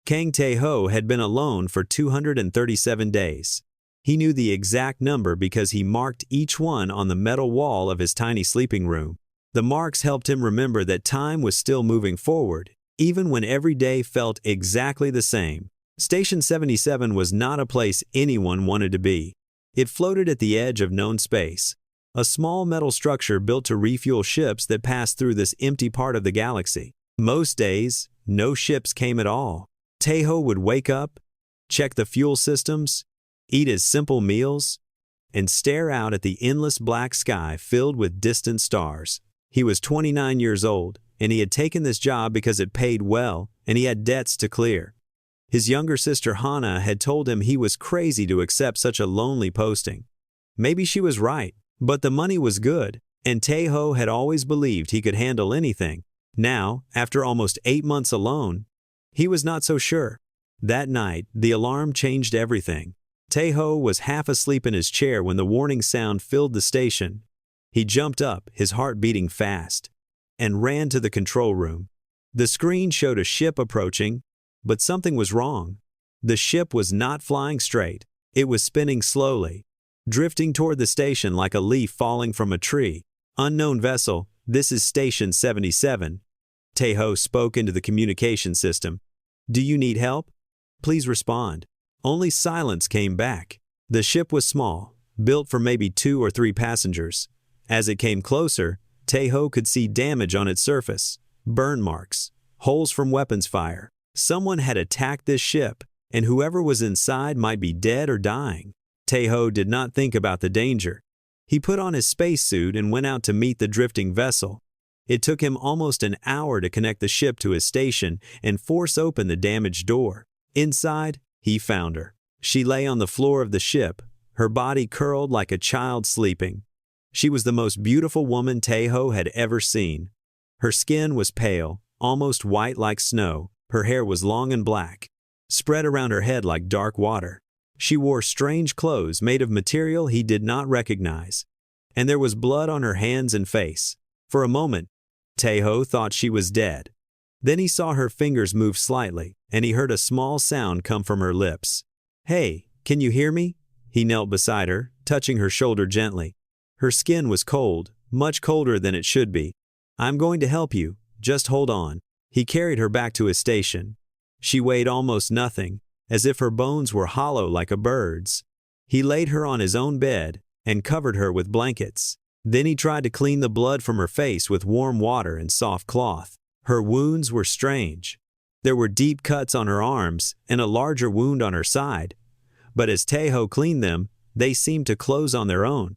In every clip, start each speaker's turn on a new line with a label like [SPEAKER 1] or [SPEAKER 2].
[SPEAKER 1] Kang Tae-ho had been alone for 237 days. He knew the exact number because he marked each one on the metal wall of his tiny sleeping room. The marks helped him remember that time was still moving forward, even when every day felt exactly the same. Station 77 was not a place anyone wanted to be. It floated at the edge of known space, a small metal structure built to refuel ships that passed through this empty part of the galaxy. Most days, no ships came at all. Tae-ho would wake up, check the fuel systems, eat his simple meals, and stare out at the endless black sky filled with distant stars. He was 29 years old, and he had taken this job because it paid well and he had debts to clear. His younger sister Hana had told him he was crazy to accept such a lonely posting. Maybe she was right, but the money was good, and Tae-ho had always believed he could handle anything. Now, after almost 8 months alone, he was not so sure. That night, the alarm changed everything. Tae-ho was half asleep in his chair when the warning sound filled the station. He jumped up, his heart beating fast, and ran to the control room. The screen showed a ship approaching, but something was wrong. The ship was not flying straight. It was spinning slowly, drifting toward the station like a leaf falling from a tree. Unknown vessel, this is Station 77. Tae-ho spoke into the communication system. Do you need help? Please respond. Only silence came back. The ship was small, built for maybe 2 or 3 passengers. As it came closer, Tae-ho could see damage on its surface, burn marks, holes from weapons fire. Someone had attacked this ship, and whoever was inside might be dead or dying. Tae-ho did not think about the danger. He put on his spacesuit and went out to meet the drifting vessel. It took him almost an hour to connect the ship to his station and force open the damaged door. Inside, he found her. She lay on the floor of the ship, her body curled like a child sleeping. She was the most beautiful woman Tae-ho had ever seen. Her skin was pale, almost white like snow. Her hair was long and black, spread around her head like dark water. She wore strange clothes made of material he did not recognize, and there was blood on her hands and face. For a moment, Tae-ho thought she was dead. Then he saw her fingers move slightly, and he heard a small sound come from her lips. Hey, can you hear me? He knelt beside her, touching her shoulder gently. Her skin was cold, much colder than it should be. I'm going to help you, just hold on. He carried her back to his station. She weighed almost nothing, as if her bones were hollow like a bird's. He laid her on his own bed and covered her with blankets. Then he tried to clean the blood from her face with warm water and soft cloth. Her wounds were strange. There were deep cuts on her arms and a larger wound on her side, but as Tae-ho cleaned them, they seemed to close on their own.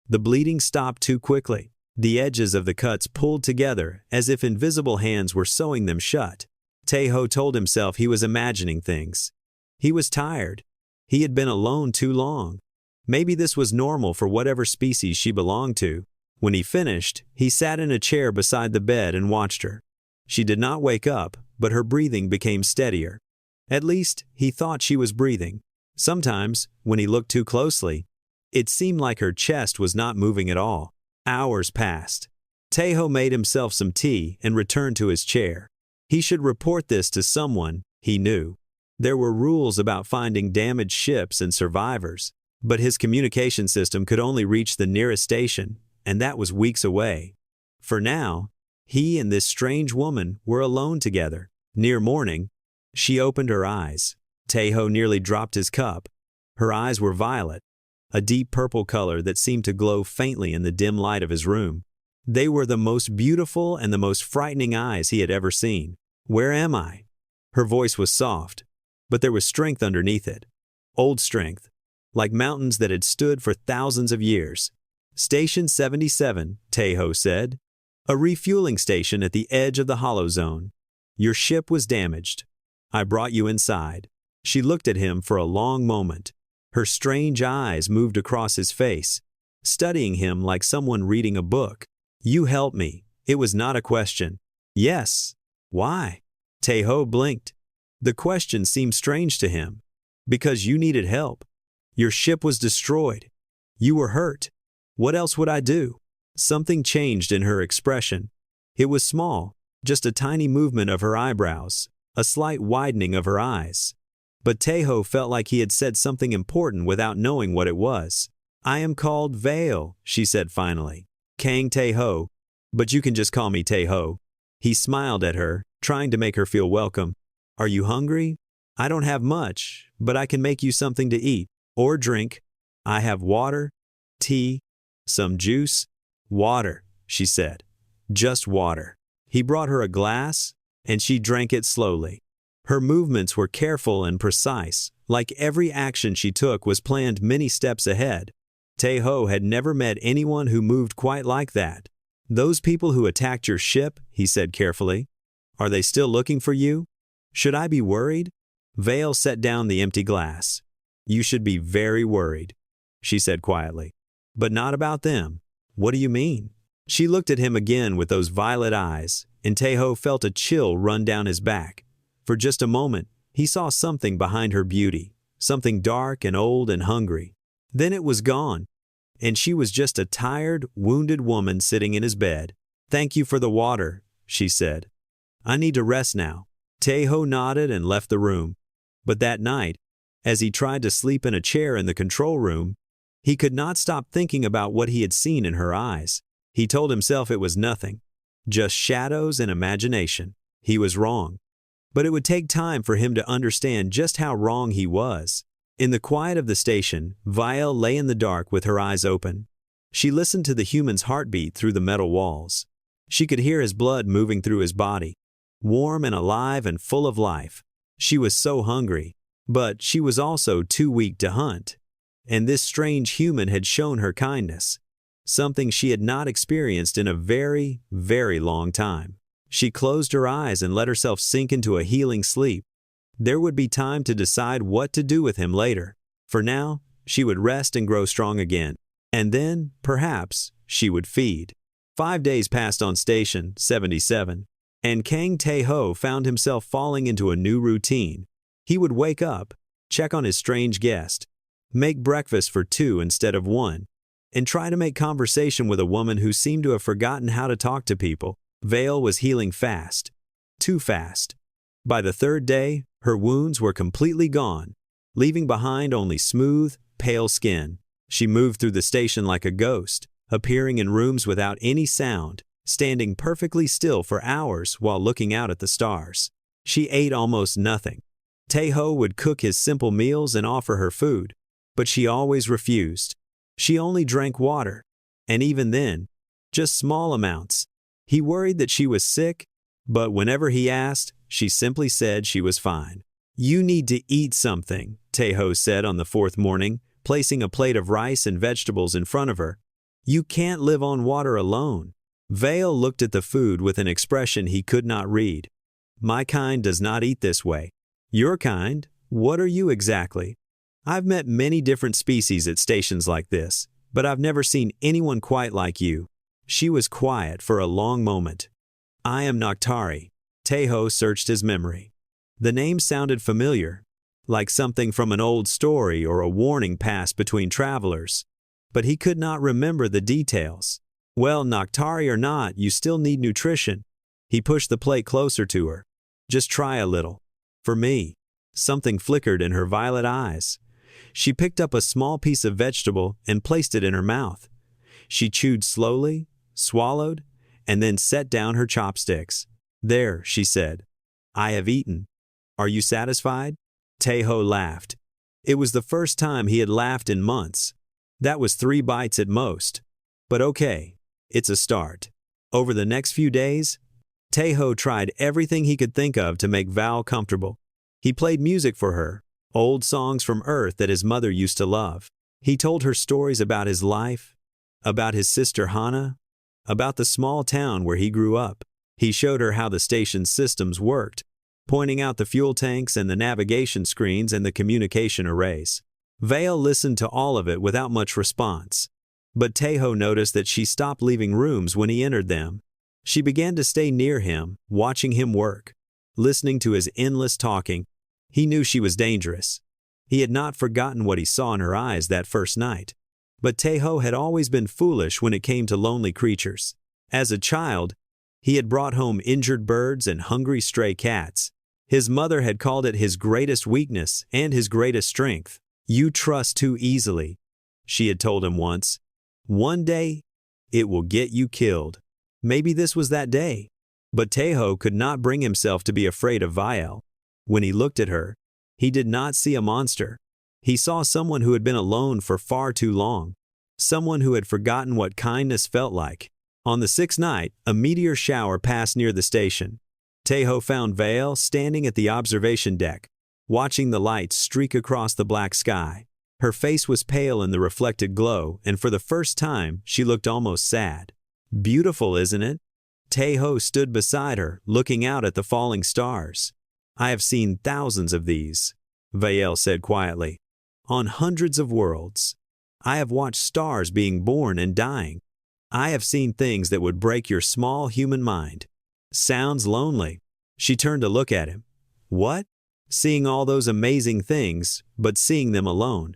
[SPEAKER 1] The bleeding stopped too quickly. The edges of the cuts pulled together as if invisible hands were sewing them shut. Tae-ho told himself he was imagining things. He was tired. He had been alone too long. Maybe this was normal for whatever species she belonged to. When he finished, he sat in a chair beside the bed and watched her. She did not wake up, but her breathing became steadier. At least, he thought she was breathing. Sometimes, when he looked too closely, it seemed like her chest was not moving at all. Hours passed. Tae-ho made himself some tea and returned to his chair. He should report this to someone, he knew. There were rules about finding damaged ships and survivors, but his communication system could only reach the nearest station, and that was weeks away. For now, he and this strange woman were alone together. Near morning, she opened her eyes. Tae-ho nearly dropped his cup. Her eyes were violet, a deep purple color that seemed to glow faintly in the dim light of his room. They were the most beautiful and the most frightening eyes he had ever seen. Where am I? Her voice was soft, but there was strength underneath it. Old strength, like mountains that had stood for thousands of years. Station 77, Tae-ho said. A refueling station at the edge of the hollow zone. Your ship was damaged. I brought you inside. She looked at him for a long moment. Her strange eyes moved across his face, studying him like someone reading a book. You helped me. It was not a question. Yes. Why? Tae-ho blinked. The question seemed strange to him. Because you needed help. Your ship was destroyed. You were hurt. What else would I do? Something changed in her expression. It was small, just a tiny movement of her eyebrows. a slight widening of her eyes. But Taeho felt like he had said something important without knowing what it was. "I am called Vale," she said finally. "Kang Taeho, but you can just call me Taeho." He smiled at her, trying to make her feel welcome. "Are you hungry? I don't have much, but I can make you something to eat or drink. I have water, tea, some juice." "Water," she said. "Just water." He brought her a glass, and she drank it slowly. Her movements were careful and precise, like every action she took was planned many steps ahead. Taeho had never met anyone who moved quite like that. "Those people who attacked your ship," he said carefully, "are they still looking for you? Should I be worried?" Vale set down the empty glass. "You should be very worried," she said quietly. "But not about them." "What do you mean?" She looked at him again with those violet eyes, and Taeho felt a chill run down his back. For just a moment, he saw something behind her beauty, something dark and old and hungry. Then it was gone, and she was just a tired, wounded woman sitting in his bed. "Thank you for the water," she said. "I need to rest now." Taeho nodded and left the room. But that night, as he tried to sleep in a chair in the control room, he could not stop thinking about what he had seen in her eyes. He told himself it was nothing, just shadows and imagination. He was wrong. But it would take time for him to understand just how wrong he was. In the quiet of the station, Vile lay in the dark with her eyes open. She listened to the human's heartbeat through the metal walls. She could hear his blood moving through his body, warm and alive and full of life. She was so hungry, but she was also too weak to hunt. And this strange human had shown her kindness, something she had not experienced in a very, very long time. She closed her eyes and let herself sink into a healing sleep. There would be time to decide what to do with him later. For now, she would rest and grow strong again. And then, perhaps, she would feed. 5 days passed on Station 77, and Kang Taeho found himself falling into a new routine. He would wake up, check on his strange guest, make breakfast for 2 instead of 1, and try to make conversation with a woman who seemed to have forgotten how to talk to people. Vale was healing fast. Too fast. By the 3rd day, her wounds were completely gone, leaving behind only smooth, pale skin. She moved through the station like a ghost, appearing in rooms without any sound, standing perfectly still for hours while looking out at the stars. She ate almost nothing. Taeho would cook his simple meals and offer her food, but she always refused. She only drank water, and even then, just small amounts. He worried that she was sick, but whenever he asked, she simply said she was fine. "You need to eat something," Taeho said on the 4th morning, placing a plate of rice and vegetables in front of her. "You can't live on water alone." Vale looked at the food with an expression he could not read. "My kind does not eat this way." "Your kind? What are you exactly?" "I've met many different species at stations like this, but I've never seen anyone quite like you." She was quiet for a long moment. "I am Noctari." Taeho searched his memory. The name sounded familiar, like something from an old story or a warning passed between travelers, but he could not remember the details. "Well, Noctari or not, you still need nutrition." He pushed the plate closer to her. "Just try a little. For me." Something flickered in her violet eyes. She picked up a small piece of vegetable and placed it in her mouth. She chewed slowly, swallowed, and then set down her chopsticks. "There," she said. "I have eaten. Are you satisfied?" Taeho laughed. It was the first time he had laughed in months. That was 3 bites at most. But okay, it's a start. Over the next few days, Taeho tried everything he could think of to make Val comfortable. He played music for her, old songs from Earth that his mother used to love. He told her stories about his life, about his sister Hana, about the small town where he grew up. He showed her how the station's systems worked, pointing out the fuel tanks and the navigation screens and the communication arrays. Vale listened to all of it without much response. But Taeho noticed that she stopped leaving rooms when he entered them. She began to stay near him, watching him work, listening to his endless talking. He knew she was dangerous. He had not forgotten what he saw in her eyes that first night. But Taeho had always been foolish when it came to lonely creatures. As a child, he had brought home injured birds and hungry stray cats. His mother had called it his greatest weakness and his greatest strength. "You trust too easily," she had told him once. "One day, it will get you killed." Maybe this was that day. But Tejo could not bring himself to be afraid of Viel. When he looked at her, he did not see a monster. He saw someone who had been alone for far too long. Someone who had forgotten what kindness felt like. On the sixth night, a meteor shower passed near the station. Tejo found Viel standing at the observation deck, watching the lights streak across the black sky. Her face was pale in the reflected glow, and for the first time, she looked almost sad. "Beautiful, isn't it?" Tejo stood beside her, looking out at the falling stars. "I have seen thousands of these," Viel said quietly, "on hundreds of worlds. I have watched stars being born and dying. I have seen things that would break your small human mind." "Sounds lonely." She turned to look at him. "What?" "Seeing all those amazing things, but seeing them alone."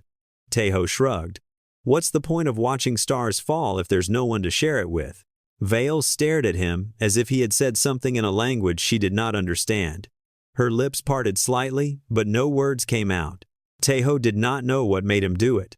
[SPEAKER 1] Tejo shrugged. "What's the point of watching stars fall if there's no one to share it with?" Viel stared at him as if he had said something in a language she did not understand. Her lips parted slightly, but no words came out. Tejo did not know what made him do it.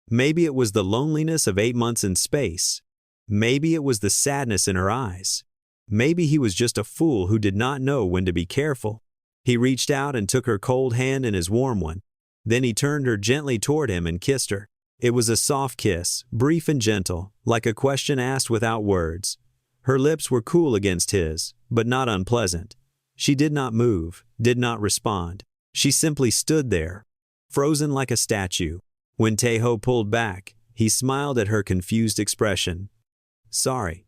[SPEAKER 1] Maybe it was the loneliness of 8 months in space. Maybe it was the sadness in her eyes. Maybe he was just a fool who did not know when to be careful. He reached out and took her cold hand in his warm one. Then he turned her gently toward him and kissed her. It was a soft kiss, brief and gentle, like a question asked without words. Her lips were cool against his, but not unpleasant. She did not move, did not respond. She simply stood there, frozen like a statue. When Tejo pulled back, he smiled at her confused expression. "Sorry.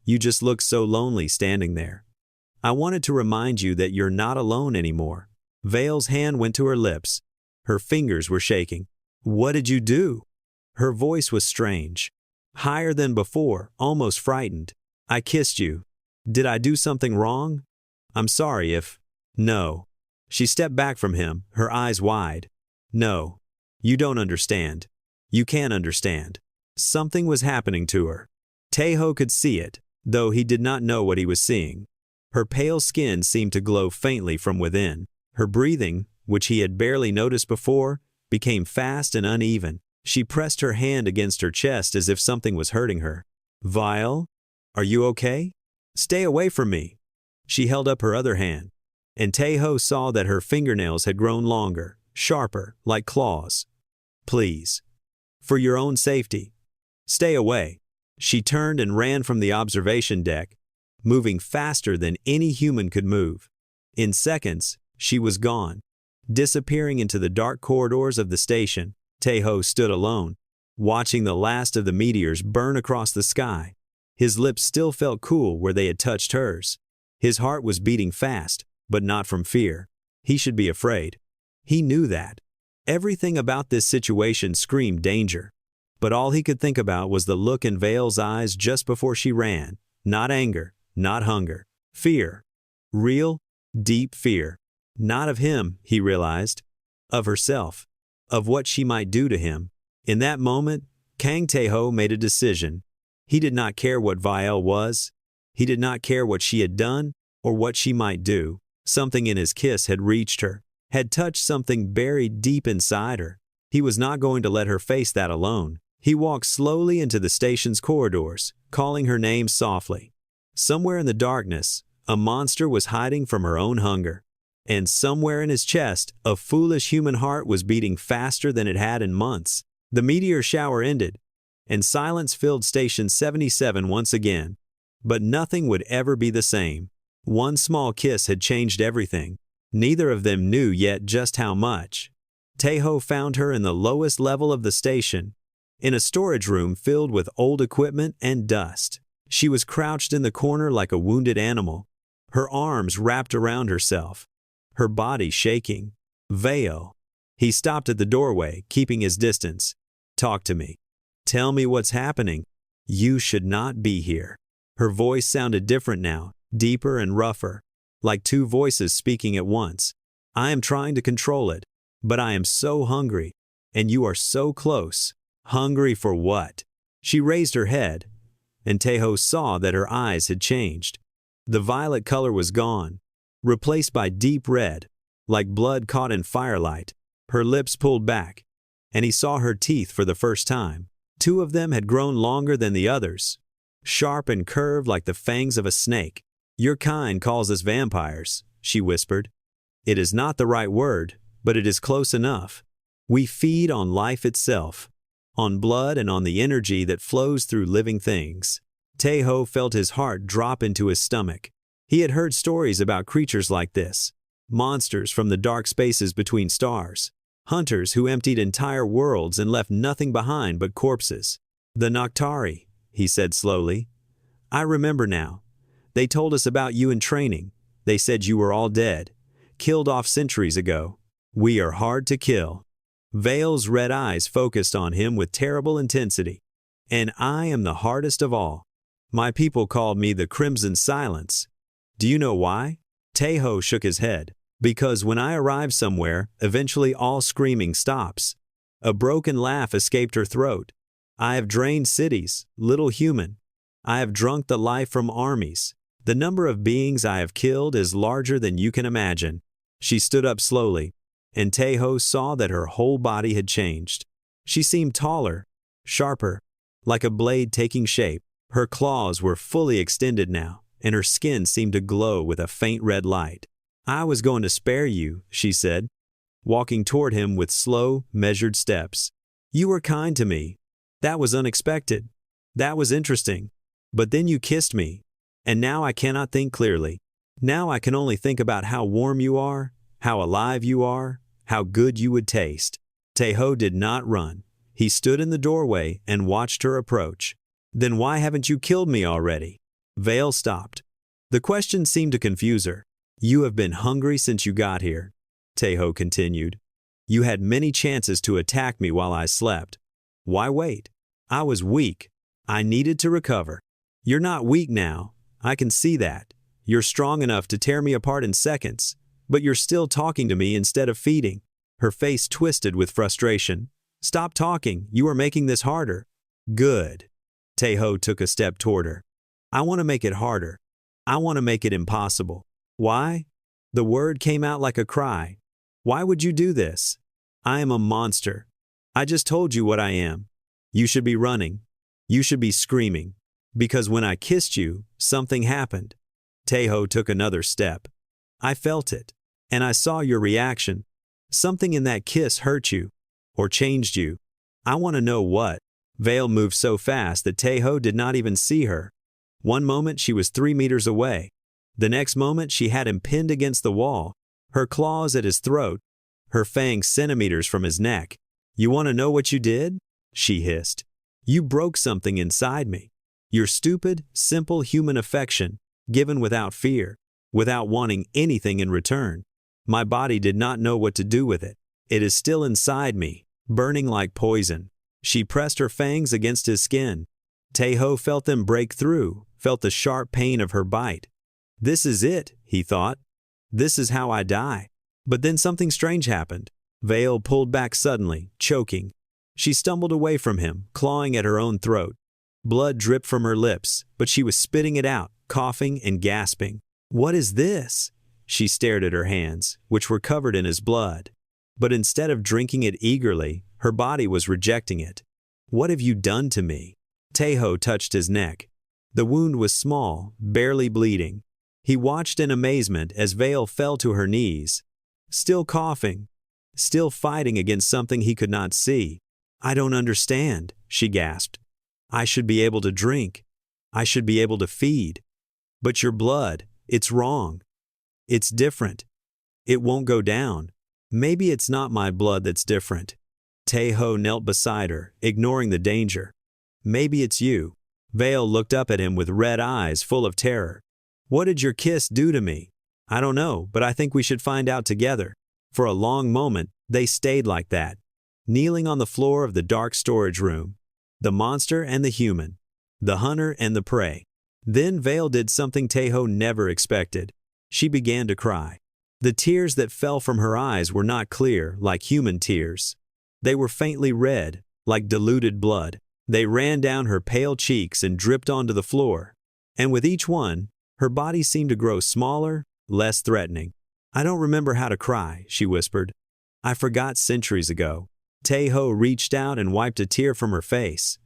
[SPEAKER 1] You just look so lonely standing there. I wanted to remind you that you're not alone anymore." Viel's hand went to her lips. Her fingers were shaking. "What did you do?" Her voice was strange. Higher than before, almost frightened. "I kissed you. Did I do something wrong? I'm sorry if—" "No." She stepped back from him, her eyes wide. "No. You don't understand. You can't understand." Something was happening to her. Tejo could see it, though he did not know what he was seeing. Her pale skin seemed to glow faintly from within. Her breathing, which he had barely noticed before, became fast and uneven. She pressed her hand against her chest as if something was hurting her. "Viel? Are you okay? Stay away from me." She held up her other hand, and Tejo saw that her fingernails had grown longer, sharper, like claws. "Please. For your own safety. Stay away." She turned and ran from the observation deck, moving faster than any human could move. In seconds, she was gone. Disappearing into the dark corridors of the station, Tejo stood alone, watching the last of the meteors burn across the sky. His lips still felt cool where they had touched hers. His heart was beating fast, but not from fear. He should be afraid. He knew that. Everything about this situation screamed danger. But all he could think about was the look in Viel's eyes just before she ran. Not anger, not hunger. Fear. Real, deep fear. Not of him, he realized. Of herself. Of what she might do to him. In that moment, Kang Tejo made a decision. He did not care what Viel was. He did not care what she had done or what she might do. Something in his kiss had reached her, had touched something buried deep inside her. He was not going to let her face that alone. He walked slowly into the station's corridors, calling her name softly. Somewhere in the darkness, a monster was hiding from her own hunger. And somewhere in his chest, a foolish human heart was beating faster than it had in months. The meteor shower ended, and silence filled Station 77 once again. But nothing would ever be the same. One small kiss had changed everything. Neither of them knew yet just how much. Tejo found her in the lowest level of the station, in a storage room filled with old equipment and dust. She was crouched in the corner like a wounded animal, her arms wrapped around herself, her body shaking. "Viel." He stopped at the doorway, keeping his distance. "Talk to me. Tell me what's happening. You should not be here." Her voice sounded different now, deeper and rougher, like two voices speaking at once. "I am trying to control it, but I am so hungry, and you are so close." "Hungry for what?" She raised her head, and Tejo saw that her eyes had changed. The violet color was gone, replaced by deep red, like blood caught in firelight. Her lips pulled back, and he saw her teeth for the first time. 2 of them had grown longer than the others, sharp and curved like the fangs of a snake. "Your kind calls us vampires," she whispered. "It is not the right word, but it is close enough. We feed on life itself, on blood and on the energy that flows through living things." Taeho felt his heart drop into his stomach. He had heard stories about creatures like this, monsters from the dark spaces between stars, hunters who emptied entire worlds and left nothing behind but corpses. "The Noctari," he said slowly. "I remember now. They told us about you in training. They said you were all dead, killed off centuries ago. We are hard to kill." Vale's red eyes focused on him with terrible intensity. "And I am the hardest of all. My people called me the Crimson Silence. Do you know why?" Taeho shook his head. "Because when I arrive somewhere, eventually all screaming stops." A broken laugh escaped her throat. "I have drained cities, little human. I have drunk the life from armies. The number of beings I have killed is larger than you can imagine." She stood up slowly, and Taeho saw that her whole body had changed. She seemed taller, sharper, like a blade taking shape. Her claws were fully extended now, and her skin seemed to glow with a faint red light. "I was going to spare you," she said, walking toward him with slow, measured steps. "You were kind to me. That was unexpected. That was interesting. But then you kissed me, and now I cannot think clearly. Now I can only think about how warm you are, how alive you are, how good you would taste." Taeho did not run. He stood in the doorway and watched her approach. "Then why haven't you killed me already?" Vale stopped. The question seemed to confuse her. "You have been hungry since you got here," Taeho continued. "You had many chances to attack me while I slept. Why wait? I was weak. I needed to recover. You're not weak now. I can see that. You're strong enough to tear me apart in seconds, but you're still talking to me instead of feeding." Her face twisted with frustration. "Stop talking. You are making this harder." "Good." Taeho took a step toward her. "I want to make it harder. I want to make it impossible." "Why?" The word came out like a cry. "Why would you do this?" "I am a monster. I just told you what I am. You should be running. You should be screaming. Because when I kissed you, something happened." Taeho took another step. "I felt it. And I saw your reaction. Something in that kiss hurt you. Or changed you. I want to know what." Vale moved so fast that Taeho did not even see her. One moment she was 3 meters away. The next moment she had him pinned against the wall, her claws at his throat, her fangs centimeters from his neck. "You want to know what you did?" she hissed. "You broke something inside me. Your stupid, simple human affection, given without fear, without wanting anything in return. My body did not know what to do with it. It is still inside me, burning like poison." She pressed her fangs against his skin. Taeho felt them break through, felt the sharp pain of her bite. "This is it," he thought. "This is how I die." But then something strange happened. Vale pulled back suddenly, choking. She stumbled away from him, clawing at her own throat. Blood dripped from her lips, but she was spitting it out, coughing and gasping. "What is this?" She stared at her hands, which were covered in his blood. But instead of drinking it eagerly, her body was rejecting it. "What have you done to me?" Taeho touched his neck. The wound was small, barely bleeding. He watched in amazement as Vale fell to her knees, still coughing, still fighting against something he could not see. "I don't understand," she gasped. "I should be able to drink. I should be able to feed. But your blood, it's wrong. It's different. It won't go down. Maybe it's not my blood that's different." Taeho knelt beside her, ignoring the danger. "Maybe it's you." Vale looked up at him with red eyes full of terror. "What did your kiss do to me?" "I don't know, but I think we should find out together." For a long moment, they stayed like that, kneeling on the floor of the dark storage room. The monster and the human, the hunter and the prey. Then Vale did something Taeho never expected. She began to cry. The tears that fell from her eyes were not clear, like human tears. They were faintly red, like diluted blood. They ran down her pale cheeks and dripped onto the floor. And with each one, her body seemed to grow smaller, less threatening. I don't remember how to cry, she whispered. I forgot centuries ago. Tae-ho reached out and wiped a tear from her face.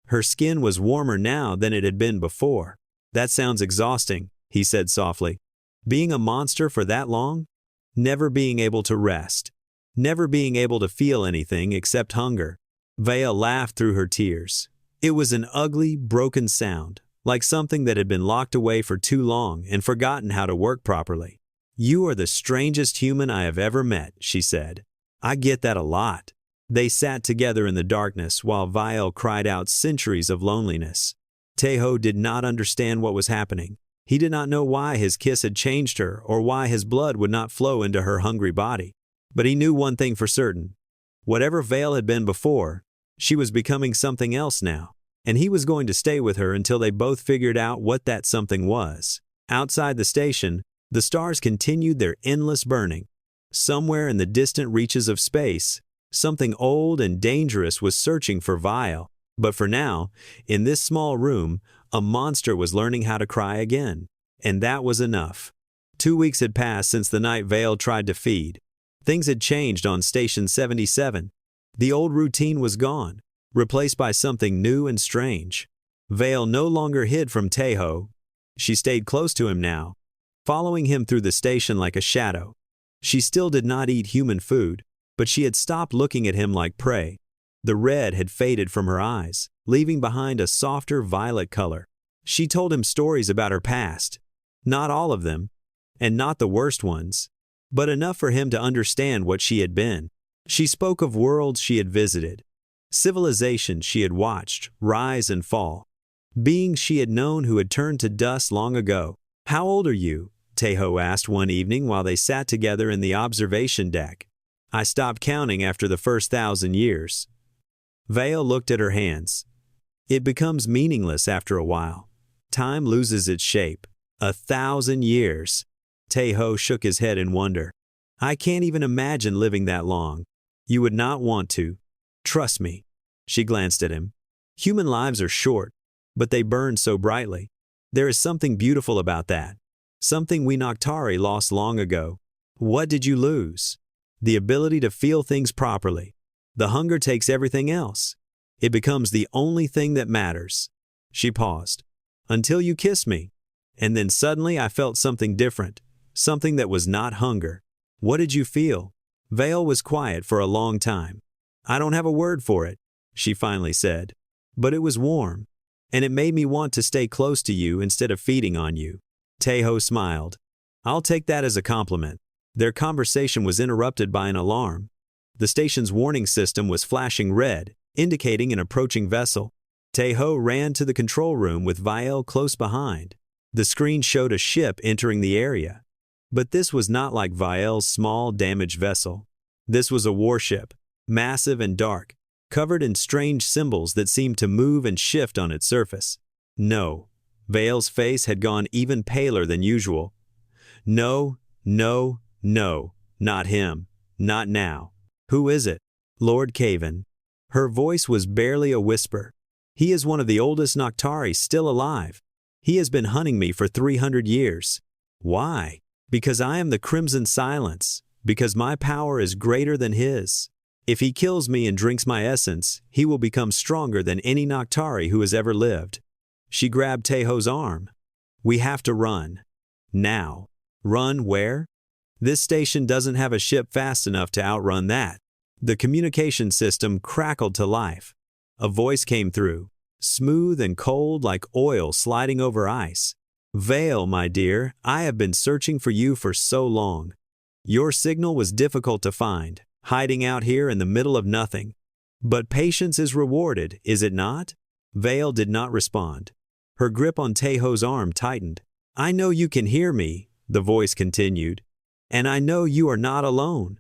[SPEAKER 1] Her skin was warmer now than it had been before. That sounds exhausting, he said softly. Being a monster for that long? Never being able to rest. Never being able to feel anything except hunger. Vale laughed through her tears. It was an ugly, broken sound, like something that had been locked away for too long and forgotten how to work properly. You are the strangest human I have ever met, she said. I get that a lot. They sat together in the darkness while Vile cried out centuries of loneliness. Tae-ho did not understand what was happening. He did not know why his kiss had changed her or why his blood would not flow into her hungry body. But he knew one thing for certain. Whatever Vale had been before, she was becoming something else now, and he was going to stay with her until they both figured out what that something was. Outside the station, the stars continued their endless burning. Somewhere in the distant reaches of space, something old and dangerous was searching for Vile. But for now, in this small room, a monster was learning how to cry again. And that was enough. 2 weeks had passed since the night Vale tried to feed. Things had changed on Station 77. The old routine was gone, replaced by something new and strange. Vale no longer hid from Tae-ho. She stayed close to him now, following him through the station like a shadow. She still did not eat human food, but she had stopped looking at him like prey. The red had faded from her eyes, leaving behind a softer violet color. She told him stories about her past. Not all of them, and not the worst ones, but enough for him to understand what she had been. She spoke of worlds she had visited, civilizations she had watched rise and fall, beings she had known who had turned to dust long ago. How old are you? Tae-ho asked one evening while they sat together in the observation deck. I stopped counting after the first 1,000 years. Vale looked at her hands. It becomes meaningless after a while. Time loses its shape. 1,000 years. Tae-ho shook his head in wonder. I can't even imagine living that long. You would not want to. Trust me. She glanced at him. Human lives are short, but they burn so brightly. There is something beautiful about that. Something we Noctari lost long ago. What did you lose? The ability to feel things properly. The hunger takes everything else. It becomes the only thing that matters. She paused. Until you kissed me. And then suddenly I felt something different. Something that was not hunger. What did you feel? Vale was quiet for a long time. I don't have a word for it, she finally said. But it was warm. And it made me want to stay close to you instead of feeding on you. Tae-ho smiled. I'll take that as a compliment. Their conversation was interrupted by an alarm. The station's warning system was flashing red, indicating an approaching vessel. Tae-ho ran to the control room with Vile close behind. The screen showed a ship entering the area. But this was not like Vile's small, damaged vessel. This was a warship, massive and dark, covered in strange symbols that seemed to move and shift on its surface. No. Vale's face had gone even paler than usual. No, no, no, not him. Not now. Who is it? Lord Caven. Her voice was barely a whisper. He is one of the oldest Noctari still alive. He has been hunting me for 300 years. Why? Because I am the Crimson Silence. Because my power is greater than his. If he kills me and drinks my essence, he will become stronger than any Noctari who has ever lived. She grabbed Tae-ho's arm. We have to run. Now. Run where? This station doesn't have a ship fast enough to outrun that. The communication system crackled to life. A voice came through, smooth and cold like oil sliding over ice. Vale, my dear, I have been searching for you for so long. Your signal was difficult to find, hiding out here in the middle of nothing. But patience is rewarded, is it not? Vale did not respond. Her grip on Tae-ho's arm tightened. I know you can hear me, the voice continued. And I know you are not alone.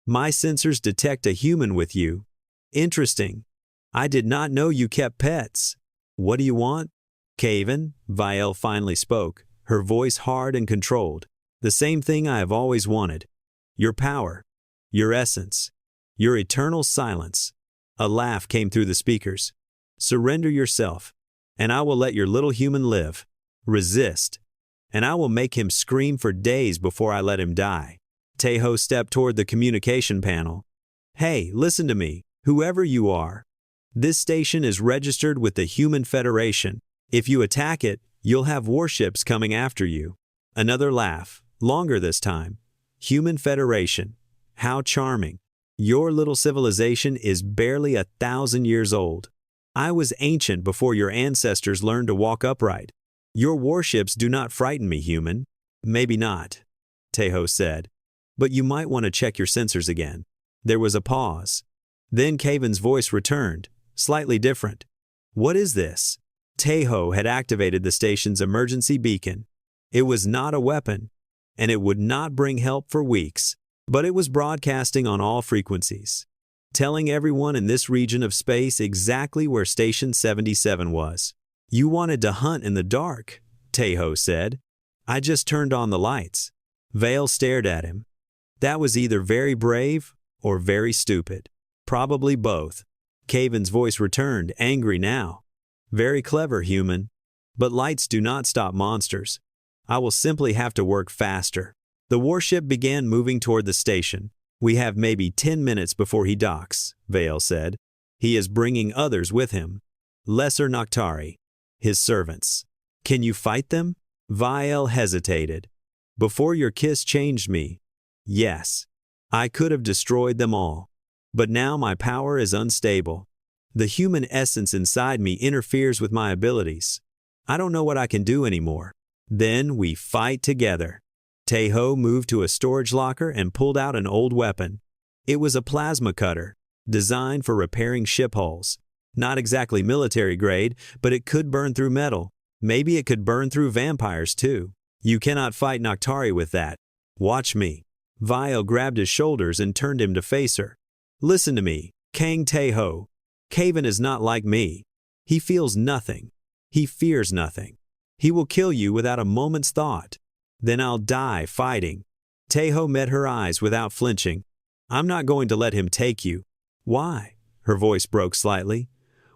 [SPEAKER 1] My sensors detect a human with you. Interesting. I did not know you kept pets. What do you want? Caven, Vile finally spoke, her voice hard and controlled. The same thing I have always wanted. Your power. Your essence. Your eternal silence. A laugh came through the speakers. Surrender yourself, and I will let your little human live. Resist, and I will make him scream for days before I let him die. Taeho stepped toward the communication panel. Hey, listen to me, whoever you are. This station is registered with the Human Federation. If you attack it, you'll have warships coming after you. Another laugh, longer this time. Human Federation. How charming. Your little civilization is barely 1,000 years old. I was ancient before your ancestors learned to walk upright. Your warships do not frighten me, human. Maybe not, Taeho said. But you might want to check your sensors again. There was a pause. Then Kaven's voice returned, slightly different. What is this? Taeho had activated the station's emergency beacon. It was not a weapon, and it would not bring help for weeks, but it was broadcasting on all frequencies, telling everyone in this region of space exactly where Station 77 was. You wanted to hunt in the dark, Taeho said. I just turned on the lights. Vale stared at him. That was either very brave or very stupid. Probably both. Kaven's voice returned, angry now. Very clever, human. But lights do not stop monsters. I will simply have to work faster. The warship began moving toward the station. We have maybe 10 minutes before he docks, Vale said. He is bringing others with him. Lesser Noctari, his servants. Can you fight them? Vale hesitated. Before your kiss changed me, yes. I could have destroyed them all. But now my power is unstable. The human essence inside me interferes with my abilities. I don't know what I can do anymore. Then we fight together. Taeho moved to a storage locker and pulled out an old weapon. It was a plasma cutter, designed for repairing ship hulls. Not exactly military grade, but it could burn through metal. Maybe it could burn through vampires too. You cannot fight Noctari with that. Watch me. Vile grabbed his shoulders and turned him to face her. Listen to me, Kang Taeho. Kaven is not like me. He feels nothing. He fears nothing. He will kill you without a moment's thought. Then I'll die fighting. Taeho met her eyes without flinching. I'm not going to let him take you. Why? Her voice broke slightly.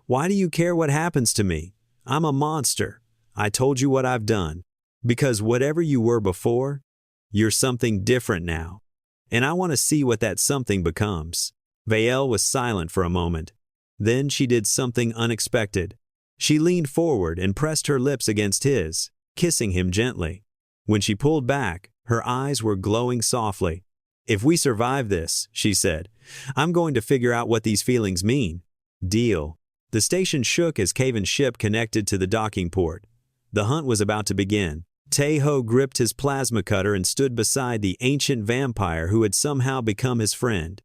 [SPEAKER 1] Why do you care what happens to me? I'm a monster. I told you what I've done. Because whatever you were before, you're something different now. And I want to see what that something becomes. Vael was silent for a moment. Then she did something unexpected. She leaned forward and pressed her lips against his, kissing him gently. When she pulled back, her eyes were glowing softly. If we survive this, she said, I'm going to figure out what these feelings mean. Deal. The station shook as Kaven's ship connected to the docking port. The hunt was about to begin. Taeho gripped his plasma cutter and stood beside the ancient vampire who had somehow become his friend.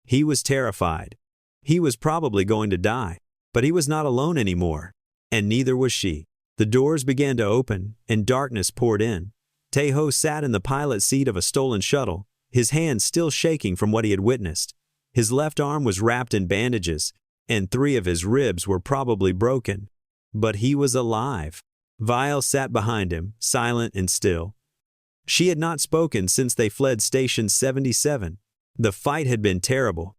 [SPEAKER 1] He was terrified. He was probably going to die, but he was not alone anymore. And neither was she. The doors began to open, and darkness poured in. Taeho sat in the pilot seat of a stolen shuttle, his hands still shaking from what he had witnessed. His left arm was wrapped in bandages, and 3 of his ribs were probably broken. But he was alive. Vile sat behind him, silent and still. She had not spoken since they fled Station 77. The fight had been terrible.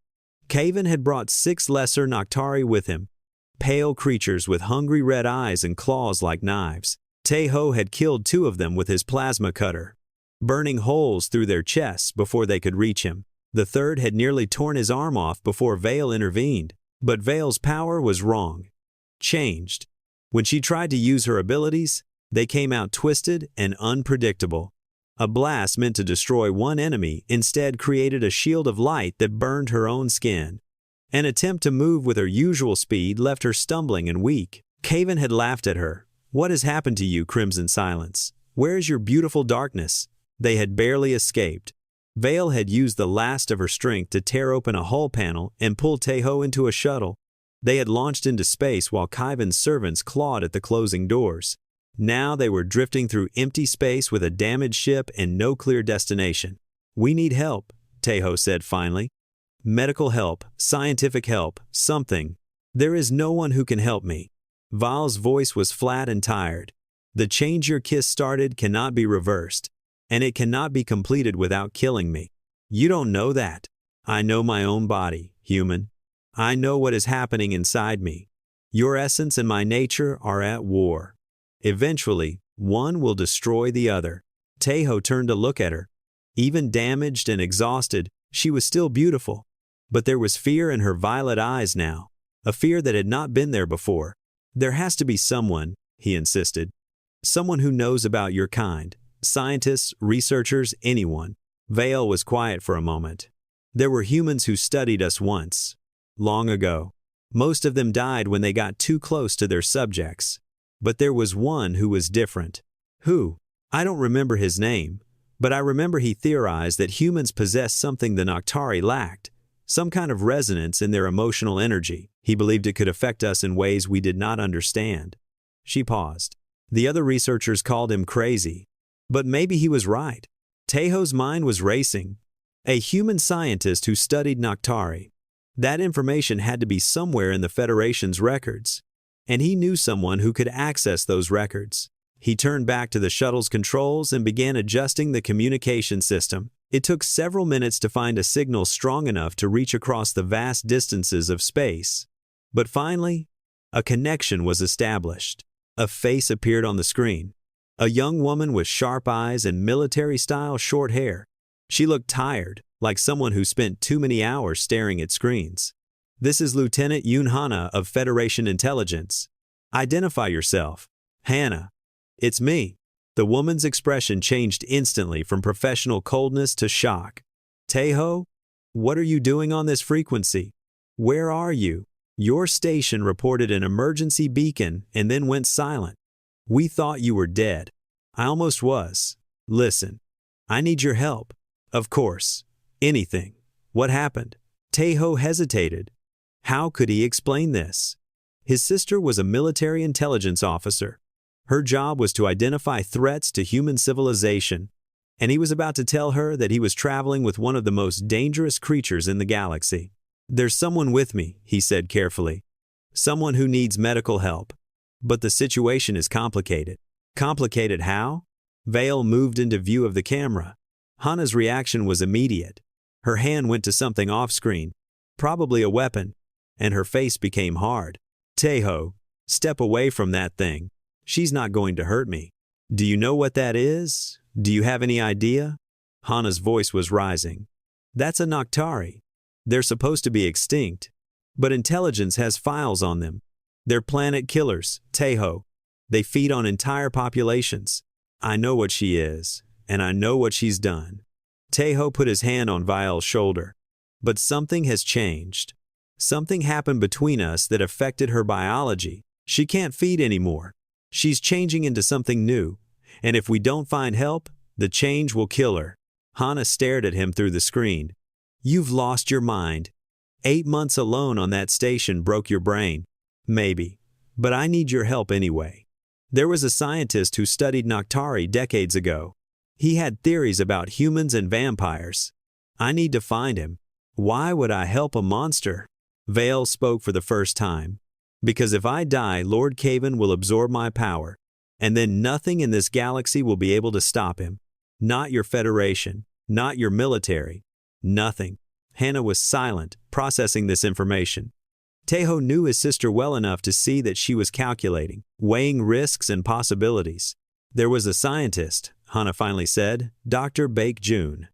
[SPEAKER 1] Kaven had brought 6 lesser Noctari with him, pale creatures with hungry red eyes and claws like knives. Taeho had killed 2 of them with his plasma cutter, burning holes through their chests before they could reach him. The 3rd had nearly torn his arm off before Vale intervened, but Vale's power was wrong. Changed. When she tried to use her abilities, they came out twisted and unpredictable. A blast meant to destroy one enemy instead created a shield of light that burned her own skin. An attempt to move with her usual speed left her stumbling and weak. Kaven had laughed at her. What has happened to you, Crimson Silence? Where is your beautiful darkness? They had barely escaped. Vale had used the last of her strength to tear open a hull panel and pull Taeho into a shuttle. They had launched into space while Kaven's servants clawed at the closing doors. Now they were drifting through empty space with a damaged ship and no clear destination. We need help, Taeho said finally. Medical help, scientific help, something. There is no one who can help me. Val's voice was flat and tired. The change your kiss started cannot be reversed, and it cannot be completed without killing me. You don't know that. I know my own body, human. I know what is happening inside me. Your essence and my nature are at war. Eventually, one will destroy the other. Taeho turned to look at her. Even damaged and exhausted, she was still beautiful. But there was fear in her violet eyes now, a fear that had not been there before. "There has to be someone," he insisted. "Someone who knows about your kind. Scientists, researchers, anyone." Vale was quiet for a moment. "There were humans who studied us once. Long ago. Most of them died when they got too close to their subjects. But there was one who was different." "Who?" "I don't remember his name, but I remember he theorized that humans possessed something the Noctari lacked, some kind of resonance in their emotional energy. He believed it could affect us in ways we did not understand." She paused. The other researchers called him crazy. But maybe he was right. Tejo's mind was racing. A human scientist who studied Noctari. That information had to be somewhere in the Federation's records. And he knew someone who could access those records. He turned back to the shuttle's controls and began adjusting the communication system. It took several minutes to find a signal strong enough to reach across the vast distances of space. But finally, a connection was established. A face appeared on the screen. A young woman with sharp eyes and military-style short hair. She looked tired, like someone who spent too many hours staring at screens. "This is Lieutenant Yoon Hana of Federation Intelligence. Identify yourself." "Hannah." "It's me." The woman's expression changed instantly from professional coldness to shock. "Tejo, what are you doing on this frequency? Where are you? Your station reported an emergency beacon and then went silent. We thought you were dead." "I almost was. Listen, I need your help." "Of course. Anything. What happened?" Tejo hesitated. How could he explain this? His sister was a military intelligence officer. Her job was to identify threats to human civilization, and he was about to tell her that he was traveling with one of the most dangerous creatures in the galaxy. "There's someone with me," he said carefully. "Someone who needs medical help. But the situation is complicated." "Complicated how?" Vale moved into view of the camera. Hana's reaction was immediate. Her hand went to something off-screen, probably a weapon, and her face became hard. "Tejo, step away from that thing. She's not going to hurt me." "Do you know what that is? Do you have any idea?" Hana's voice was rising. "That's a Noctari. They're supposed to be extinct, but intelligence has files on them. They're planet killers, Tejo. They feed on entire populations. I know what she is, and I know what she's done." Tejo put his hand on Vile's shoulder. "But something has changed. Something happened between us that affected her biology. She can't feed anymore. She's changing into something new, and if we don't find help, the change will kill her." Hana stared at him through the screen. "You've lost your mind. 8 months alone on that station broke your brain." "Maybe, but I need your help anyway. There was a scientist who studied Noctari decades ago. He had theories about humans and vampires. I need to find him." "Why would I help a monster?" Vale spoke for the first time. "Because if I die, Lord Caven will absorb my power, and then nothing in this galaxy will be able to stop him. Not your Federation, not your military, nothing." Hannah was silent, processing this information. Tejo knew his sister well enough to see that she was calculating, weighing risks and possibilities. "There was a scientist," Hana finally said, "Dr. Baek-Jun.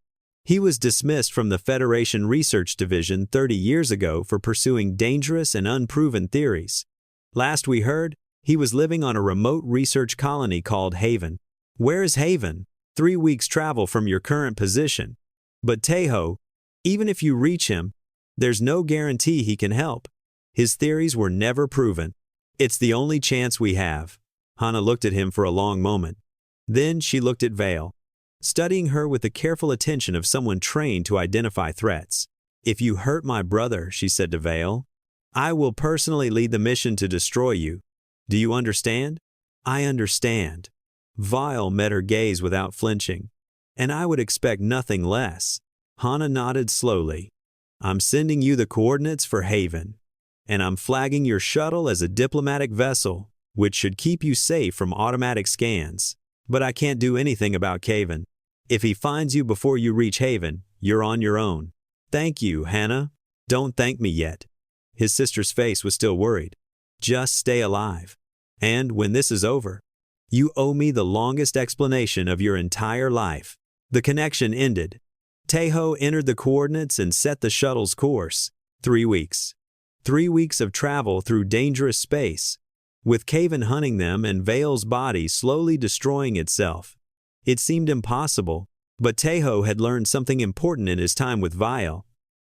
[SPEAKER 1] He was dismissed from the Federation Research Division 30 years ago for pursuing dangerous and unproven theories. Last we heard, he was living on a remote research colony called Haven." "Where is Haven?" 3 weeks' travel from your current position." "But Tejo, even if you reach him, there's no guarantee he can help. His theories were never proven. It's the only chance we have." Hana looked at him for a long moment. Then she looked at Vale, studying her with the careful attention of someone trained to identify threats. "If you hurt my brother," she said to Vale, "I will personally lead the mission to destroy you. Do you understand?" "I understand." Vale met her gaze without flinching. "And I would expect nothing less." Hana nodded slowly. "I'm sending you the coordinates for Haven, and I'm flagging your shuttle as a diplomatic vessel, which should keep you safe from automatic scans. But I can't do anything about Caven. If he finds you before you reach Haven, you're on your own." "Thank you, Hannah." "Don't thank me yet." His sister's face was still worried. "Just stay alive. And when this is over, you owe me the longest explanation of your entire life." The connection ended. Taeho entered the coordinates and set the shuttle's course. 3 weeks. 3 weeks of travel through dangerous space, with Kaven hunting them and Vale's body slowly destroying itself. It seemed impossible, but Taeho had learned something important in his time with Vale.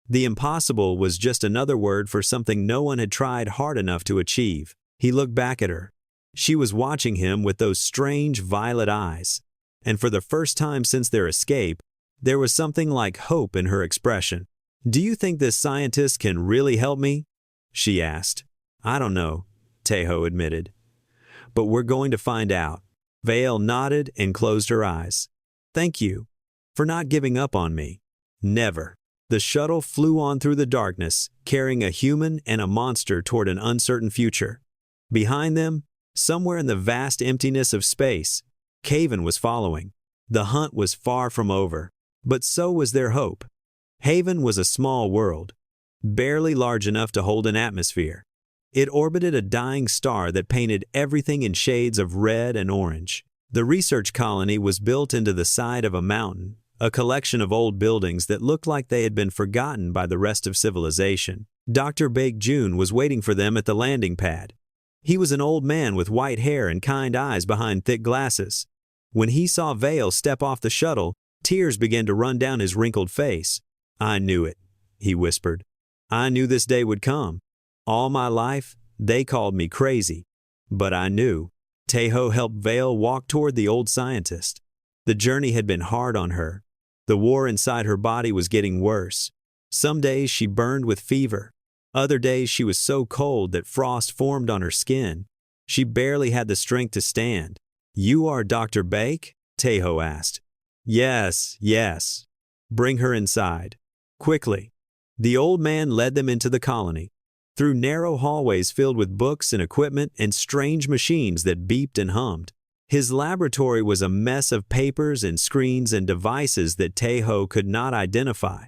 [SPEAKER 1] The impossible was just another word for something no one had tried hard enough to achieve. He looked back at her. She was watching him with those strange violet eyes, and for the first time since their escape, there was something like hope in her expression. "Do you think this scientist can really help me?" she asked. "I don't know," Taeho admitted. "But we're going to find out." Vale nodded and closed her eyes. "Thank you for not giving up on me." Never. The shuttle flew on through the darkness, carrying a human and a monster toward an uncertain future. Behind them, somewhere in the vast emptiness of space, Kaven was following. The hunt was far from over, but so was their hope. Haven was a small world, barely large enough to hold an atmosphere. It orbited a dying star that painted everything in shades of red and orange. The research colony was built into the side of a mountain, a collection of old buildings that looked like they had been forgotten by the rest of civilization. Dr. Baek-Jun was waiting for them at the landing pad. He was an old man with white hair and kind eyes behind thick glasses. When he saw Vale step off the shuttle, tears began to run down his wrinkled face. "I knew it," he whispered. "I knew this day would come. All my life, they called me crazy. But I knew." Taeho helped Vale walk toward the old scientist. The journey had been hard on her. The war inside her body was getting worse. Some days she burned with fever. Other days she was so cold that frost formed on her skin. She barely had the strength to stand. "You are Dr. Baek?" Taeho asked. Yes. Bring her inside. Quickly." The old man led them into the colony, through narrow hallways filled with books and equipment and strange machines that beeped and hummed. His laboratory was a mess of papers and screens and devices that Taeho could not identify.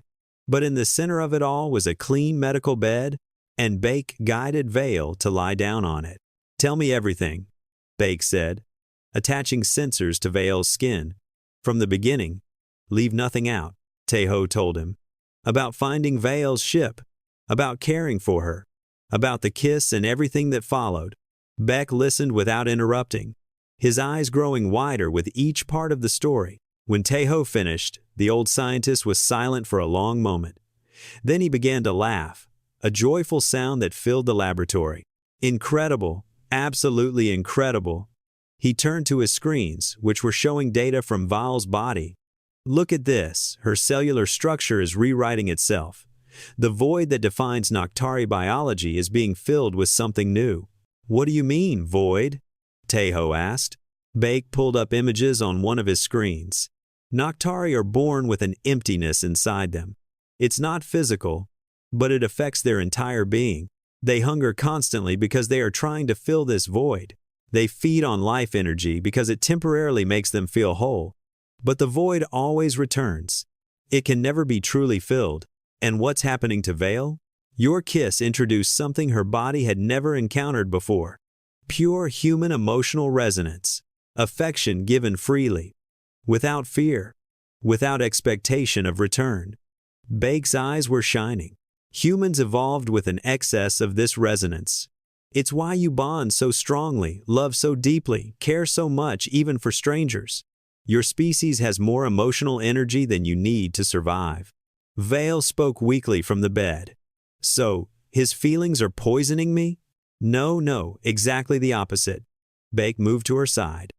[SPEAKER 1] But in the center of it all was a clean medical bed, and Baek guided Vale to lie down on it. "Tell me everything," Baek said, attaching sensors to Vale's skin. "From the beginning. Leave nothing out," Taeho told him. About finding Vale's ship, about caring for her, about the kiss and everything that followed. Baek listened without interrupting, his eyes growing wider with each part of the story. When Taeho finished, the old scientist was silent for a long moment. Then he began to laugh, a joyful sound that filled the laboratory. "Incredible, absolutely incredible." He turned to his screens, which were showing data from Val's body. "Look at this, her cellular structure is rewriting itself. The void that defines Noctari biology is being filled with something new." "What do you mean, void?" Taeho asked. Baek pulled up images on one of his screens. Noctari are born with an emptiness inside them. It's not physical, but it affects their entire being. They hunger constantly because they are trying to fill this void. They feed on life energy because it temporarily makes them feel whole. But the void always returns. It can never be truly filled. And what's happening to Vale? Your kiss introduced something her body had never encountered before. Pure human emotional resonance. Affection given freely. Without fear. Without expectation of return. Baek's eyes were shining. Humans evolved with an excess of this resonance. It's why you bond so strongly, love so deeply, care so much even for strangers. Your species has more emotional energy than you need to survive. Vale spoke weakly from the bed. "So, his feelings are poisoning me?" No, exactly the opposite." Baek moved to her side.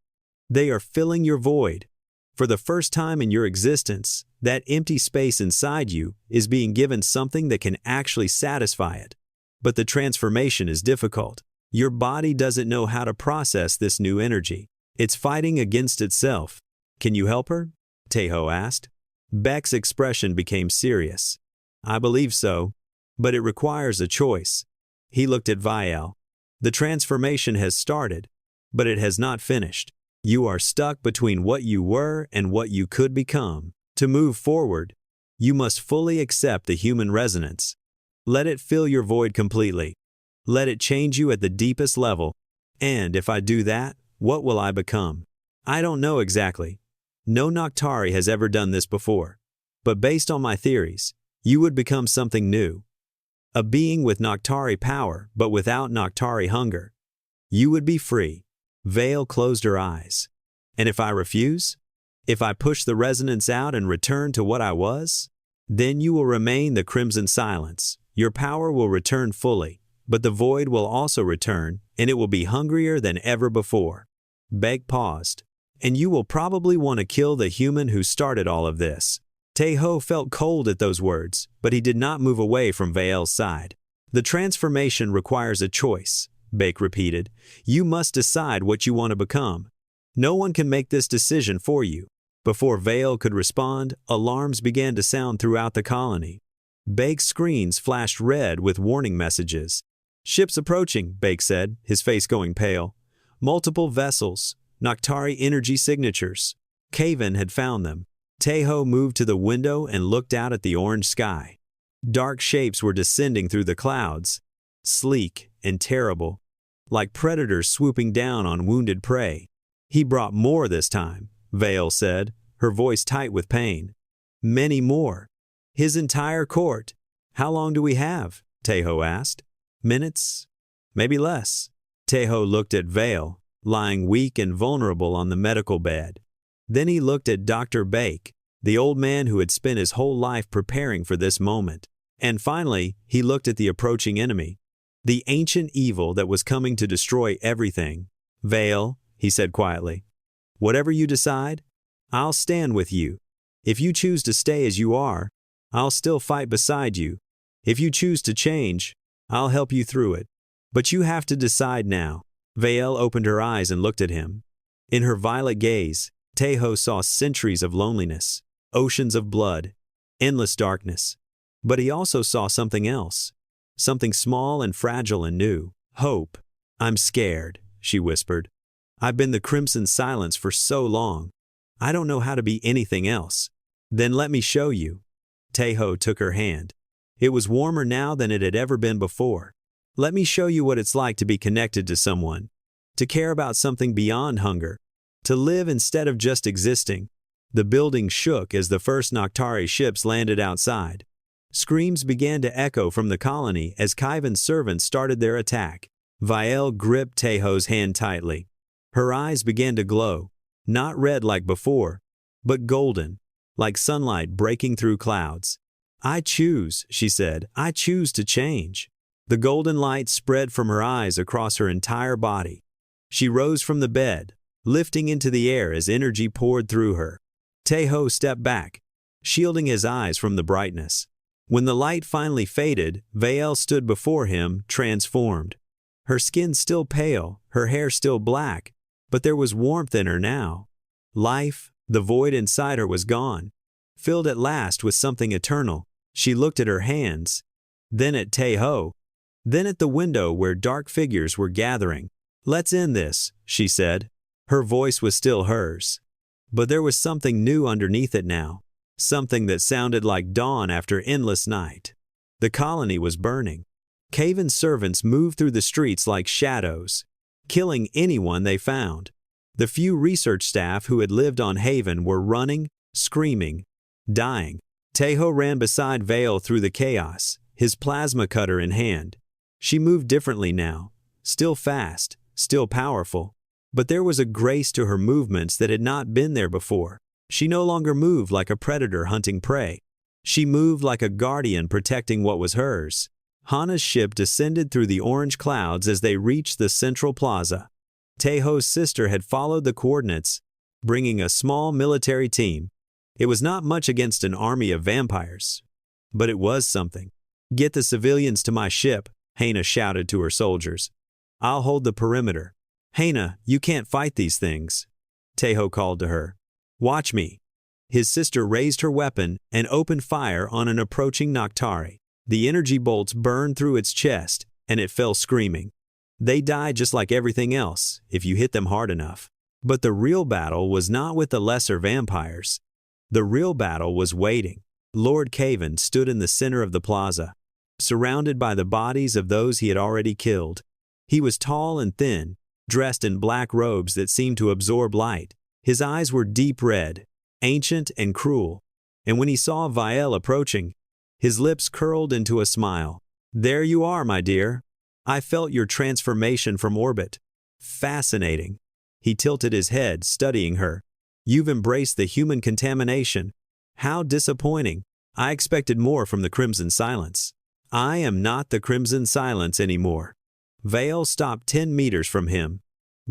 [SPEAKER 1] "They are filling your void. For the first time in your existence, that empty space inside you is being given something that can actually satisfy it. But the transformation is difficult. Your body doesn't know how to process this new energy. It's fighting against itself. Can you help her?" Taeho asked. Baek's expression became serious. "I believe so, but it requires a choice." He looked at Vale. "The transformation has started, but it has not finished. You are stuck between what you were and what you could become. To move forward, you must fully accept the human resonance. Let it fill your void completely. Let it change you at the deepest level. And if I do that, what will I become?" "I don't know exactly. No Noctari has ever done this before. But based on my theories, you would become something new. A being with Noctari power, but without Noctari hunger. You would be free. Vale closed her eyes. And if I refuse? If I push the resonance out and return to what I was? Then you will remain the Crimson Silence. Your power will return fully, but the void will also return, and it will be hungrier than ever before. Beg paused. And you will probably want to kill the human who started all of this. Taeho felt cold at those words, but he did not move away from Vael's side. The transformation requires a choice, Bake repeated. You must decide what you want to become. No one can make this decision for you. Before Vael could respond, alarms began to sound throughout the colony. Bake's screens flashed red with warning messages. Ships approaching, Bake said, his face going pale. Multiple vessels. Noctari energy signatures. Kaven had found them. Taeho moved to the window and looked out at the orange sky. Dark shapes were descending through the clouds, sleek and terrible, like predators swooping down on wounded prey. He brought more this time, Vael said, her voice tight with pain. Many more. His entire court. How long do we have? Taeho asked. Minutes? Maybe less. Taeho looked at Vael, lying weak and vulnerable on the medical bed. Then he looked at Dr. Bake, the old man who had spent his whole life preparing for this moment. And finally, he looked at the approaching enemy, the ancient evil that was coming to destroy everything. Vael, he said quietly, whatever you decide, I'll stand with you. If you choose to stay as you are, I'll still fight beside you. If you choose to change, I'll help you through it. But you have to decide now. Vael opened her eyes and looked at him. In her violet gaze, Taeho saw centuries of loneliness, oceans of blood, endless darkness. But he also saw something else, something small and fragile and new. Hope. I'm scared, she whispered. I've been the Crimson Silence for so long. I don't know how to be anything else. Then let me show you. Taeho took her hand. It was warmer now than it had ever been before. Let me show you what it's like to be connected to someone, to care about something beyond hunger, to live instead of just existing. The building shook as the first Noctari ships landed outside. Screams began to echo from the colony as Kaivan's servants started their attack. Vael gripped Taeho's hand tightly. Her eyes began to glow, not red like before, but golden, like sunlight breaking through clouds. I choose, she said, I choose to change. The golden light spread from her eyes across her entire body. She rose from the bed, lifting into the air as energy poured through her. Taeho stepped back, shielding his eyes from the brightness. When the light finally faded, Vael stood before him, transformed. Her skin still pale, her hair still black, but there was warmth in her now. Life, the void inside her was gone, filled at last with something eternal. She looked at her hands, then at Taeho, then at the window where dark figures were gathering. Let's end this, she said. Her voice was still hers. But there was something new underneath it now, something that sounded like dawn after endless night. The colony was burning. Kaven's servants moved through the streets like shadows, killing anyone they found. The few research staff who had lived on Haven were running, screaming, dying. Taeho ran beside Vael through the chaos, his plasma cutter in hand. She moved differently now, still fast, still powerful. But there was a grace to her movements that had not been there before. She no longer moved like a predator hunting prey. She moved like a guardian protecting what was hers. Hana's ship descended through the orange clouds as they reached the central plaza. Taeho's sister had followed the coordinates, bringing a small military team. It was not much against an army of vampires, but it was something. Get the civilians to my ship, Hana shouted to her soldiers. I'll hold the perimeter. Hana, you can't fight these things. Taeho called to her. Watch me. His sister raised her weapon and opened fire on an approaching Noctari. The energy bolts burned through its chest, and it fell screaming. They died just like everything else, if you hit them hard enough. But the real battle was not with the lesser vampires. The real battle was waiting. Lord Kaven stood in the center of the plaza, surrounded by the bodies of those he had already killed. He was tall and thin, dressed in black robes that seemed to absorb light. His eyes were deep red, ancient and cruel. And when he saw Vielle approaching, his lips curled into a smile. "There you are, my dear. I felt your transformation from orbit. Fascinating." He tilted his head, studying her. "You've embraced the human contamination. How disappointing. I expected more from the Crimson Silence." "I am not the Crimson Silence anymore." Vielle stopped 10 meters from him.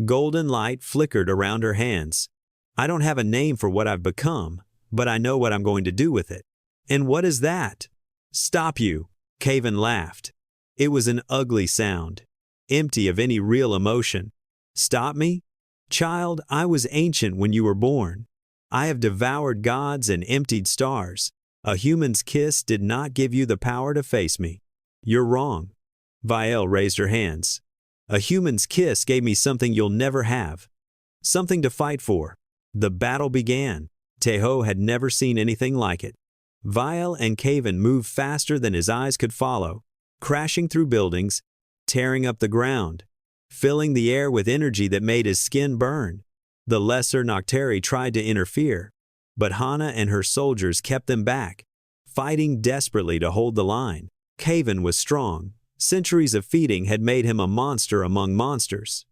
[SPEAKER 1] Golden light flickered around her hands. "I don't have a name for what I've become, but I know what I'm going to do with it." "And what is that?" "Stop you," Caven laughed. It was an ugly sound, empty of any real emotion. "Stop me? Child, I was ancient when you were born. I have devoured gods and emptied stars. A human's kiss did not give you the power to face me." "You're wrong." Vielle raised her hands. "A human's kiss gave me something you'll never have. Something to fight for." The battle began. Teho had never seen anything like it. Vielle and Caven moved faster than his eyes could follow, crashing through buildings, tearing up the ground, filling the air with energy that made his skin burn. The lesser Noctari tried to interfere, but Hana and her soldiers kept them back, fighting desperately to hold the line. Caven was strong. Centuries of feeding had made him a monster among monsters.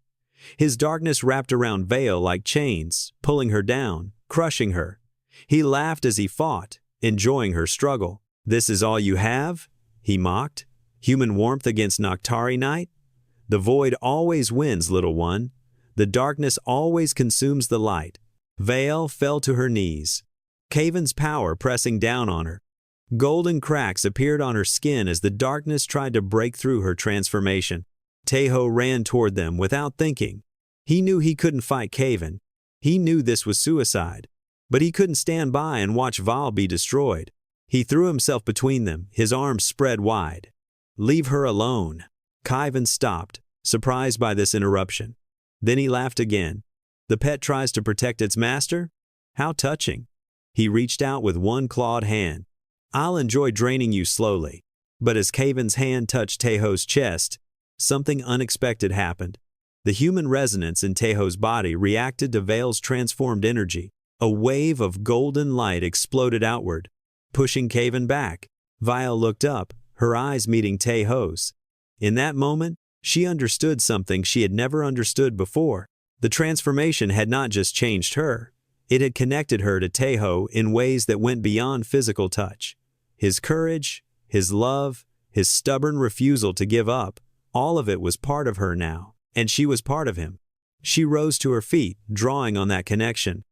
[SPEAKER 1] His darkness wrapped around Vielle like chains, pulling her down, crushing her. He laughed as he fought, enjoying her struggle. "This is all you have?" he mocked. "Human warmth against Noctari night? The void always wins, little one. The darkness always consumes the light." Vielle fell to her knees, Caven's power pressing down on her. Golden cracks appeared on her skin as the darkness tried to break through her transformation. Teho ran toward them without thinking. He knew he couldn't fight Caven. He knew this was suicide. But he couldn't stand by and watch Val be destroyed. He threw himself between them, his arms spread wide. "Leave her alone." Caven stopped, surprised by this interruption. Then he laughed again. "The pet tries to protect its master? How touching." He reached out with one clawed hand. "I'll enjoy draining you slowly." But as Caven's hand touched Teho's chest, something unexpected happened. The human resonance in Teho's body reacted to Vielle's transformed energy. A wave of golden light exploded outward, pushing Caven back. Vielle looked up, her eyes meeting Teho's. In that moment, she understood something she had never understood before. The transformation had not just changed her. It had connected her to Teho in ways that went beyond physical touch. His courage, his love, his stubborn refusal to give up, all of it was part of her now, and she was part of him. She rose to her feet, drawing on that connection.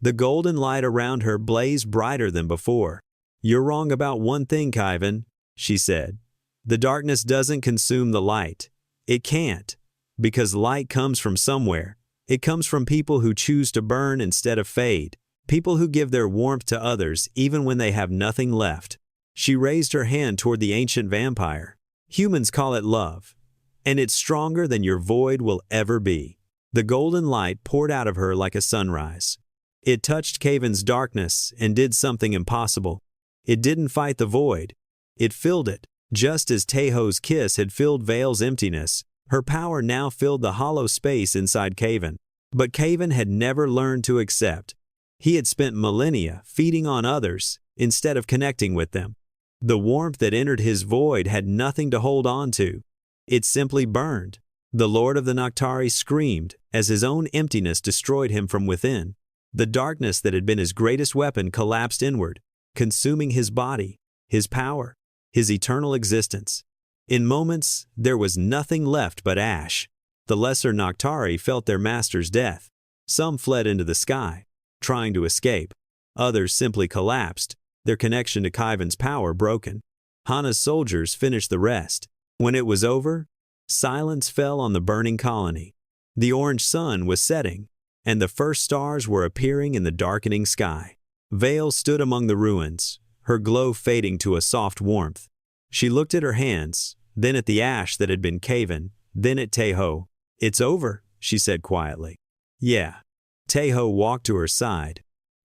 [SPEAKER 1] The golden light around her blazed brighter than before. "You're wrong about one thing, Caven," she said. "The darkness doesn't consume the light. It can't, because light comes from somewhere. It comes from people who choose to burn instead of fade, people who give their warmth to others even when they have nothing left." She raised her hand toward the ancient vampire. "Humans call it love, and it's stronger than your void will ever be." The golden light poured out of her like a sunrise. It touched Caven's darkness and did something impossible. It didn't fight the void. It filled it. Just as Teho's kiss had filled Vielle's emptiness, her power now filled the hollow space inside Caven. But Caven had never learned to accept. He had spent millennia feeding on others instead of connecting with them. The warmth that entered his void had nothing to hold on to. It simply burned. The Lord of the Noctari screamed as his own emptiness destroyed him from within. The darkness that had been his greatest weapon collapsed inward, consuming his body, his power, his eternal existence. In moments, there was nothing left but ash. The lesser Noctari felt their master's death. Some fled into the sky, trying to escape. Others simply collapsed, their connection to Caven's power broken. Hana's soldiers finished the rest. When it was over, silence fell on the burning colony. The orange sun was setting, and the first stars were appearing in the darkening sky. Vielle stood among the ruins, her glow fading to a soft warmth. She looked at her hands, then at the ash that had been Caven, then at Teho. "It's over," she said quietly. "Yeah." Teho walked to her side,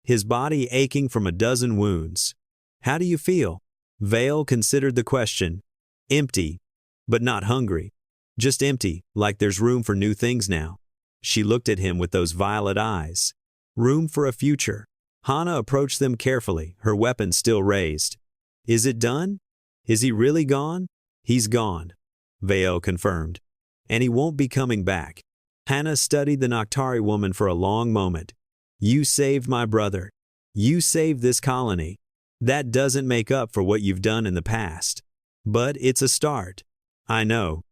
[SPEAKER 1] his body aching from a dozen wounds. "How do you feel?" Vielle considered the question. "Empty, but not hungry. Just empty, like there's room for new things now." She looked at him with those violet eyes. Room for a future. Hana approached them carefully, her weapon still raised. Is it done? Is he really gone? He's gone, Vael confirmed. And he won't be coming back. Hana studied the Noctari woman for a long moment. You saved my brother. You saved this colony. That doesn't make up for what you've done in the past. But it's a start. I know.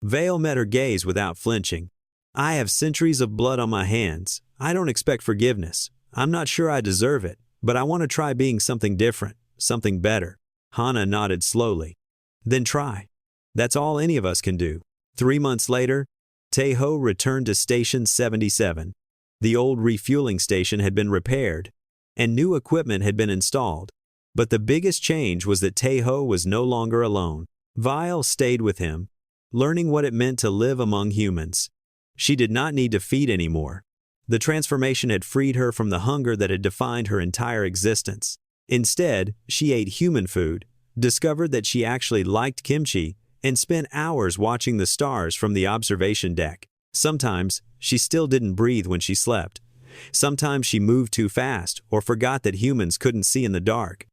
[SPEAKER 1] Vael met her gaze without flinching. I have centuries of blood on my hands. I don't expect forgiveness. I'm not sure I deserve it, but I want to try being something different, something better. Hana nodded slowly. Then try. That's all any of us can do. 3 months later, Taeho returned to Station 77. The old refueling station had been repaired, and new equipment had been installed. But the biggest change was that Taeho was no longer alone. Vael stayed with him, learning what it meant to live among humans. She did not need to feed anymore. The transformation had freed her from the hunger that had defined her entire existence. Instead, she ate human food, discovered that she actually liked kimchi, and spent hours watching the stars from the observation deck. Sometimes, she still didn't breathe when she slept. Sometimes she moved too fast or forgot that humans couldn't see in the dark.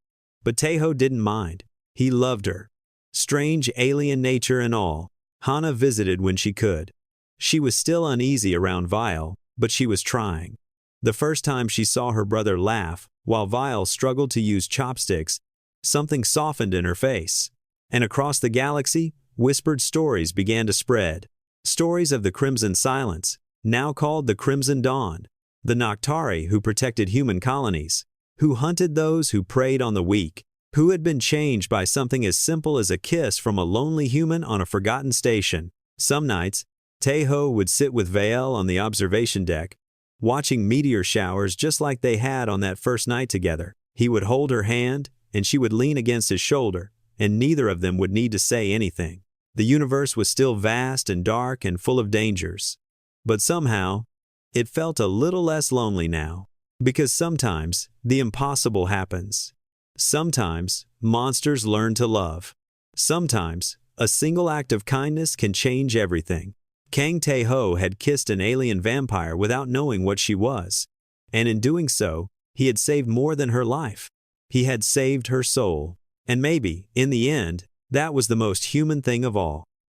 [SPEAKER 1] But Taeho didn't mind. He loved her. Strange alien nature and all, Hana visited when she could. She was still uneasy around Vael, but she was trying. The first time she saw her brother laugh, while Vael struggled to use chopsticks, something softened in her face. And across the galaxy, whispered stories began to spread. Stories of the Crimson Silence, now called the Crimson Dawn, the Noctari who protected human colonies, who hunted those who preyed on the weak, who had been changed by something as simple as a kiss from a lonely human on a forgotten station. Some nights, Taeho would sit with Vael on the observation deck, watching meteor showers just like they had on that first night together. He would hold her hand, and she would lean against his shoulder, and neither of them would need to say anything. The universe was still vast and dark and full of dangers. But somehow, it felt a little less lonely now. Because sometimes, the impossible happens. Sometimes, monsters learn to love. Sometimes, a single act of kindness can change everything. Kang Taeho had kissed an alien vampire without knowing what she was. And in doing so, he had saved more than her life. He had saved her soul. And maybe, in the end, that was the most human thing of all.